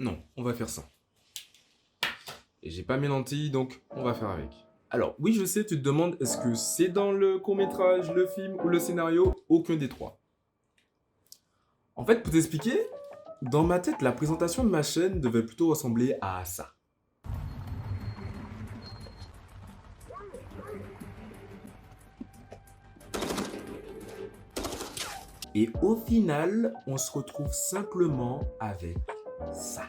Non, on va faire ça. Et j'ai pas mes lentilles, donc on va faire avec. Alors, oui, je sais, tu te demandes, est-ce que c'est dans le court-métrage, le film ou le scénario? Aucun des trois. En fait, pour t'expliquer, dans ma tête, la présentation de ma chaîne devait plutôt ressembler à ça. Et au final, on se retrouve simplement avec ça.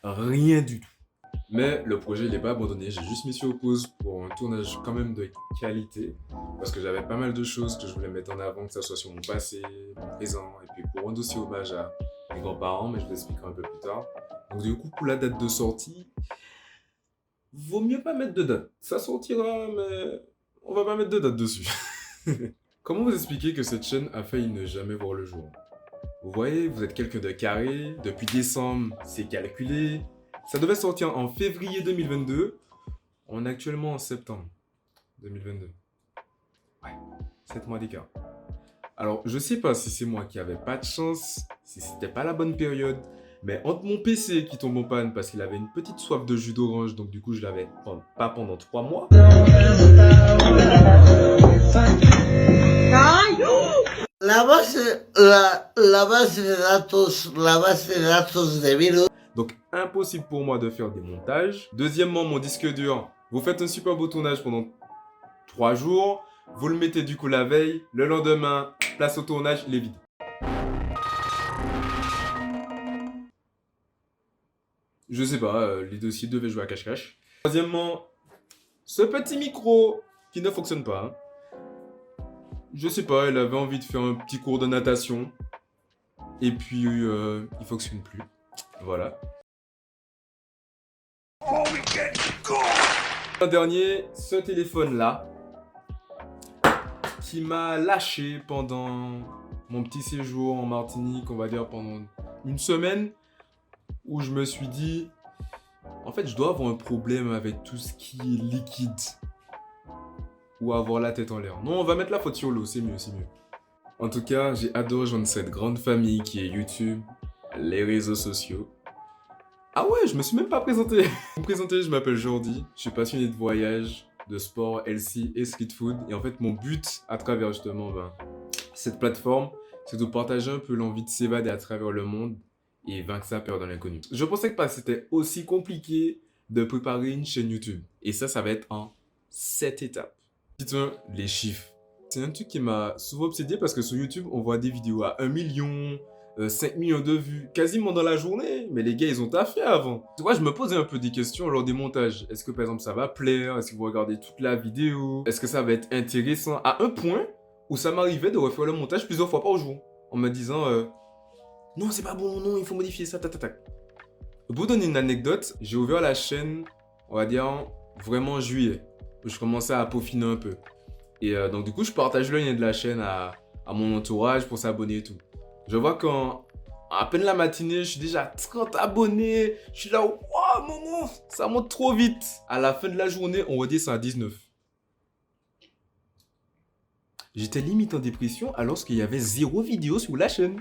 Rien du tout. Mais le projet, il n'est pas abandonné. J'ai juste mis sur pause pour un tournage quand même de qualité. Parce que j'avais pas mal de choses que je voulais mettre en avant, que ce soit sur mon passé, mon présent, et puis pour rendre aussi hommage à mes grands-parents, mais je vous expliquerai un peu plus tard. Donc du coup, pour la date de sortie, vaut mieux pas mettre de date. Ça sortira, mais on va pas mettre de date dessus. Comment vous expliquer que cette chaîne a failli ne jamais voir le jour? Vous voyez, vous êtes quelqu'un de carré, depuis décembre, c'est calculé. Ça devait sortir en février 2022. On est actuellement en septembre 2022. Ouais, 7 mois d'écart. Alors, je sais pas si c'est moi qui avais pas de chance, si c'était pas la bonne période, mais entre mon PC qui tombe en panne parce qu'il avait une petite soif de jus d'orange, donc du coup je l'avais pas pendant 3 mois. La base de datos de virus. Donc impossible pour moi de faire des montages. Deuxièmement, mon disque dur, vous faites un super beau tournage pendant 3 jours, vous le mettez du coup la veille, le lendemain, place au tournage, il est vide. Je sais pas, les dossiers devaient jouer à cache-cache. Troisièmement, ce petit micro qui ne fonctionne pas. Je sais pas, elle avait envie de faire un petit cours de natation. Et puis, il fonctionne plus. Voilà. Un dernier, ce téléphone-là, qui m'a lâché pendant mon petit séjour en Martinique, on va dire pendant une semaine, où je me suis dit, en fait, je dois avoir un problème avec tout ce qui est liquide. Ou avoir la tête en l'air. Non, on va mettre la faute sur l'eau, c'est mieux, c'est mieux. En tout cas, j'ai adoré rejoindre cette grande famille qui est YouTube, les réseaux sociaux. Ah ouais, je me suis même pas présenté. Pour me présenter, je m'appelle Jordi, je suis passionné de voyage, de sport, healthy et street food. Et en fait, mon but à travers justement cette plateforme, c'est de partager un peu l'envie de s'évader à travers le monde et vaincre sa peur dans l'inconnu. Je pensais que c'était aussi compliqué de préparer une chaîne YouTube. Et ça va être en 7 étapes. Dites-moi les chiffres. C'est un truc qui m'a souvent obsédé parce que sur YouTube, on voit des vidéos à 1 million, 5 millions de vues, quasiment dans la journée. Mais les gars, ils ont taffé avant. Tu vois, je me posais un peu des questions lors des montages. Est-ce que par exemple, ça va plaire? Est-ce que vous regardez toute la vidéo? Est-ce que ça va être intéressant? À un point où ça m'arrivait de refaire le montage plusieurs fois par jour. En me disant, non, c'est pas bon, non, il faut modifier ça, tac, tac, tac. Pour vous donner une anecdote, j'ai ouvert la chaîne, on va dire, vraiment en juillet. Je commençais à peaufiner un peu. Et donc du coup, je partage le lien de la chaîne à mon entourage pour s'abonner et tout. Je vois qu'à peine la matinée, je suis déjà à 30 abonnés. Je suis là, waouh, maman, ça monte trop vite. À la fin de la journée, on redescend à 19. J'étais limite en dépression alors qu'il y avait 0 vidéo sur la chaîne.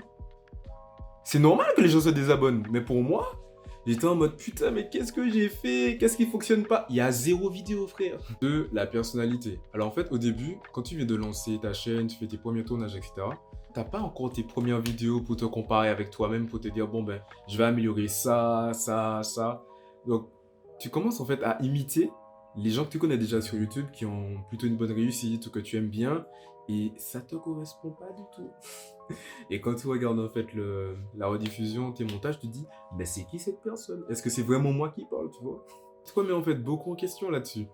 C'est normal que les gens se désabonnent, mais pour moi, j'étais en mode putain, mais qu'est-ce que j'ai fait? Qu'est-ce qui fonctionne pas? Il y a 0 vidéo, frère. De la personnalité. Alors en fait, au début, quand tu viens de lancer ta chaîne, tu fais tes premiers tournages, etc., t'as pas encore tes premières vidéos pour te comparer avec toi-même, pour te dire, bon ben, je vais améliorer ça, ça, ça. Donc, tu commences en fait à imiter les gens que tu connais déjà sur YouTube qui ont plutôt une bonne réussite ou que tu aimes bien, et ça te correspond pas du tout. Et quand tu regardes en fait la rediffusion, tes montages, tu te dis, mais c'est qui cette personne? Est-ce que c'est vraiment moi qui parle, tu vois? Tu te remets en fait beaucoup en question là-dessus.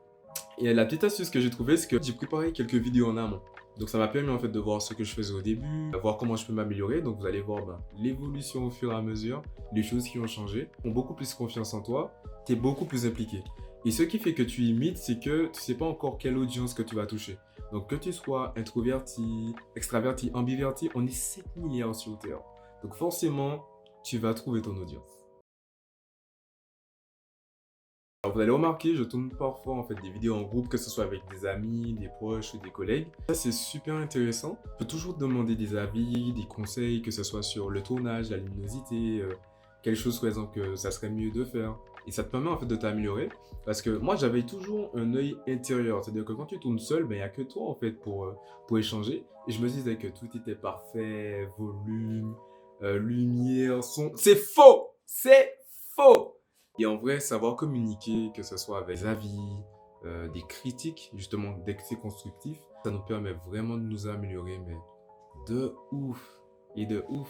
Et la petite astuce que j'ai trouvée, c'est que j'ai préparé quelques vidéos en amont. Donc ça m'a permis en fait de voir ce que je faisais au début, de voir comment je peux m'améliorer. Donc vous allez voir l'évolution au fur et à mesure, les choses qui ont changé, ont beaucoup plus confiance en toi, tu es beaucoup plus impliqué. Et ce qui fait que tu imites, c'est que tu sais pas encore quelle audience que tu vas toucher. Donc que tu sois introverti, extraverti, ambiverti, on est 7 milliards sur Terre. Donc forcément, tu vas trouver ton audience. Alors vous allez remarquer, je tourne parfois en fait des vidéos en groupe, que ce soit avec des amis, des proches ou des collègues. Ça c'est super intéressant. Je peux toujours demander des avis, des conseils, que ce soit sur le tournage, la luminosité, quelque chose, par exemple, que ça serait mieux de faire. Et ça te permet, en fait, de t'améliorer. Parce que moi, j'avais toujours un œil intérieur. C'est-à-dire que quand tu tournes seul, ben, il n'y a que toi, en fait, pour échanger. Et je me disais que tout était parfait, volume, lumière, son. C'est faux! C'est faux! Et en vrai, savoir communiquer, que ce soit avec des avis, des critiques, justement, dès que c'est constructif, ça nous permet vraiment de nous améliorer, mais de ouf. Et de ouf.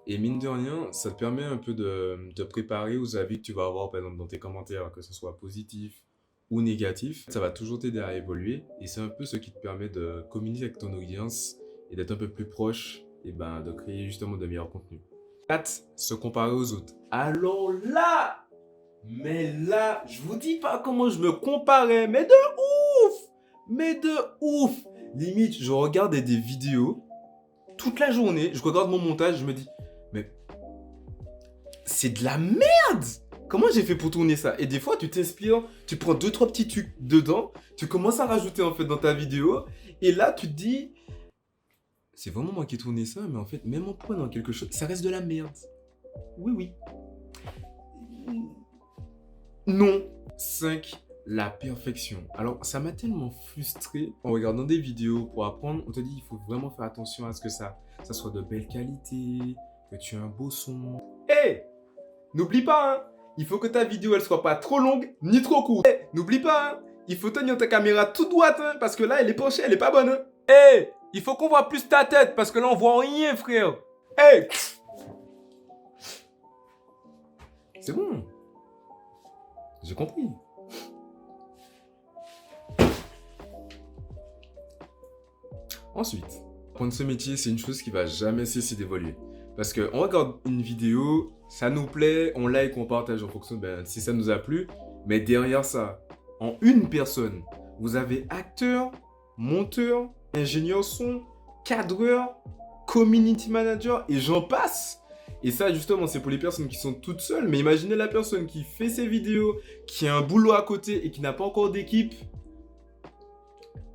Et mine de rien, ça te permet un peu de te préparer aux avis que tu vas avoir, par exemple, dans tes commentaires, que ce soit positif ou négatif. Ça va toujours t'aider à évoluer. Et c'est un peu ce qui te permet de communiquer avec ton audience et d'être un peu plus proche et ben, de créer justement de meilleurs contenus. 4. Se comparer aux autres. Alors là, mais là, je vous dis pas comment je me comparais, mais de ouf! Mais de ouf! Limite, je regardais des vidéos toute la journée, je regarde mon montage, je me dis, mais c'est de la merde! Comment j'ai fait pour tourner ça? Et des fois, tu t'inspires, tu prends 2-3 petits trucs dedans, tu commences à rajouter en fait dans ta vidéo, et là, tu te dis, c'est vraiment moi qui ai tourné ça, mais en fait, même en prenant quelque chose, ça reste de la merde. Oui, oui. Non. 5. La perfection. Alors, ça m'a tellement frustré en regardant des vidéos pour apprendre. On te dit, il faut vraiment faire attention à ce que ça soit de belle qualité, que tu aies un beau son. Hé! N'oublie pas, hein, il faut que ta vidéo, elle soit pas trop longue, ni trop courte. Hé! N'oublie pas, hein, il faut tenir ta caméra toute droite, hein, parce que là, elle est penchée, elle est pas bonne, hein. Hé! Il faut qu'on voit plus ta tête, parce que là, on voit rien, frère. Hé! C'est bon. J'ai compris. Ensuite, apprendre ce métier, c'est une chose qui va jamais cesser d'évoluer. Parce qu'on regarde une vidéo, ça nous plaît, on like, on partage en fonction de si ça nous a plu. Mais derrière ça, en une personne, vous avez acteur, monteur, ingénieur son, cadreur, community manager et j'en passe. Et ça, justement, c'est pour les personnes qui sont toutes seules. Mais imaginez la personne qui fait ses vidéos, qui a un boulot à côté et qui n'a pas encore d'équipe.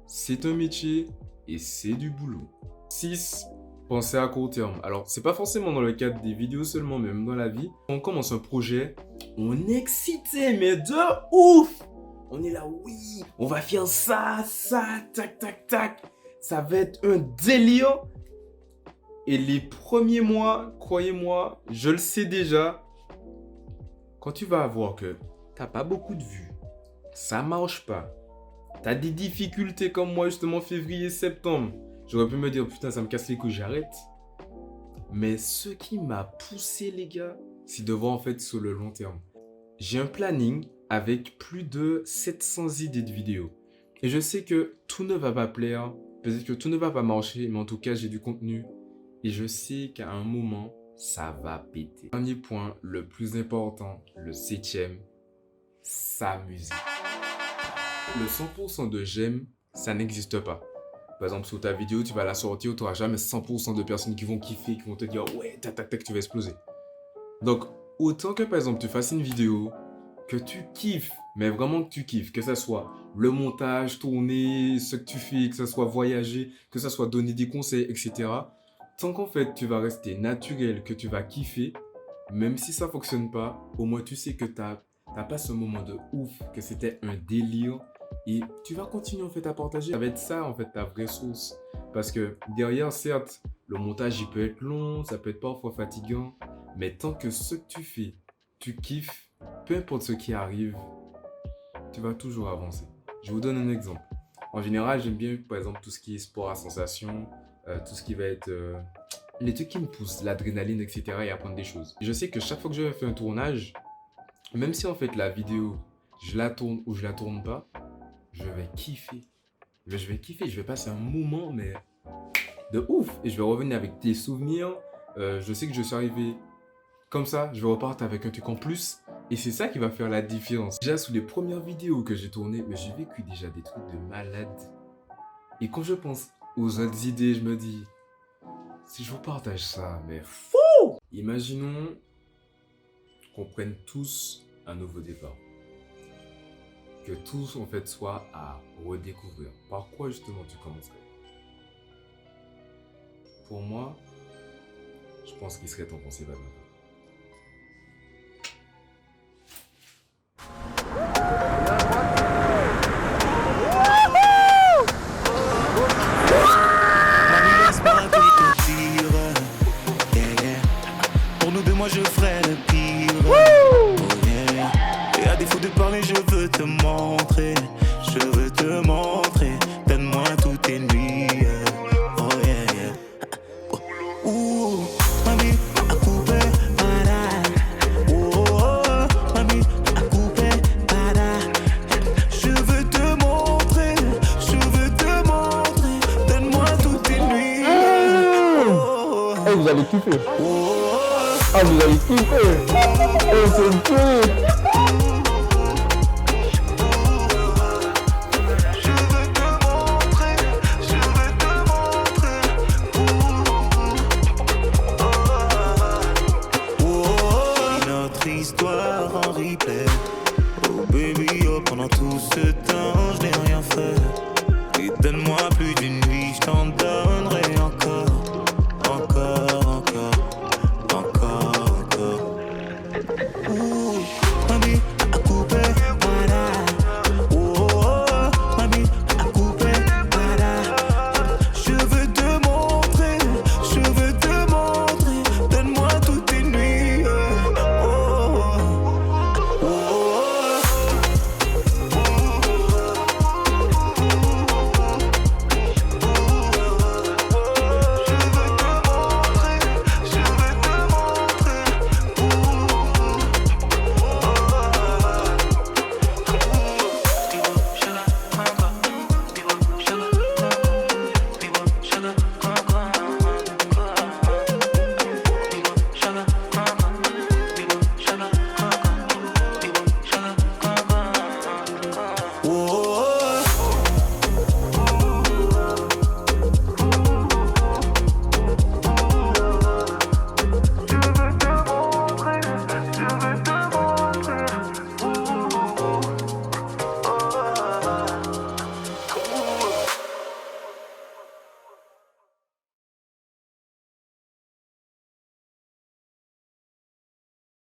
C'est un métier et c'est du boulot. 6. Penser à court terme. Alors, c'est pas forcément dans le cadre des vidéos seulement, mais même dans la vie. On commence un projet, on est excité, mais de ouf! On est là, oui, on va faire ça, tac, tac, tac. Ça va être un délire. Et les premiers mois, croyez-moi, je le sais déjà, quand tu vas voir que t'as pas beaucoup de vues, ça marche pas, t'as des difficultés comme moi justement février, septembre, j'aurais pu me dire putain ça me casse les couilles, j'arrête. Mais ce qui m'a poussé les gars, c'est de voir en fait sur le long terme. J'ai un planning avec plus de 700 idées de vidéos. Et je sais que tout ne va pas plaire, peut-être que tout ne va pas marcher, mais en tout cas j'ai du contenu. Et je sais qu'à un moment, ça va péter. Dernier point, le plus important, le 7e, s'amuser. Le 100% de j'aime, ça n'existe pas. Par exemple, sur ta vidéo, tu vas la sortir, tu n'auras jamais 100% de personnes qui vont kiffer, qui vont te dire ouais, tac, tac, tac, tu vas exploser. Donc, autant que par exemple, tu fasses une vidéo, que tu kiffes, mais vraiment que tu kiffes, que ça soit le montage, tourner, ce que tu fais, que ça soit voyager, que ça soit donner des conseils, etc. Tant qu'en fait, tu vas rester naturel, que tu vas kiffer, même si ça fonctionne pas, au moins tu sais que t'as pas ce moment de ouf, que c'était un délire. Et tu vas continuer en fait à partager. Ça va être ça en fait ta vraie source. Parce que derrière, certes, le montage il peut être long, ça peut être parfois fatigant. Mais tant que ce que tu fais, tu kiffes, peu importe ce qui arrive, tu vas toujours avancer. Je vous donne un exemple. En général, j'aime bien par exemple tout ce qui est sport à sensation, tout ce qui va être les trucs qui me poussent, l'adrénaline, etc. et apprendre des choses. Je sais que chaque fois que je vais faire un tournage, même si en fait la vidéo, je la tourne ou je la tourne pas, je vais kiffer. Je vais kiffer, je vais passer un moment, mais de ouf. Et je vais revenir avec des souvenirs. Je sais que je suis arrivé comme ça, je vais repartir avec un truc en plus. Et c'est ça qui va faire la différence. Déjà, sous les premières vidéos que j'ai tournées, mais j'ai vécu déjà des trucs de malade. Et quand je pense aux autres idées, je me dis, si je vous partage ça, mais fou! Imaginons qu'on prenne tous un nouveau départ. Que tous, en fait, soit à redécouvrir. Par quoi, justement, tu commencerais? Pour moi, je pense qu'il serait temps qu'on s'évade. Pour nous deux, moi je ferai le pire. Oh yeah. Et à défaut de parler, je veux te montrer. Je veux te montrer. Donne-moi toutes tes nuits. Oh yeah, yeah. Ouh, mami, a coupé, para. Oh, mami, a coupé, para. Je veux te montrer. Je veux te montrer. Donne-moi toutes tes nuits. Eh, vous allez kiffer. Ah, vous allez kiffer. Oh, c'est cool.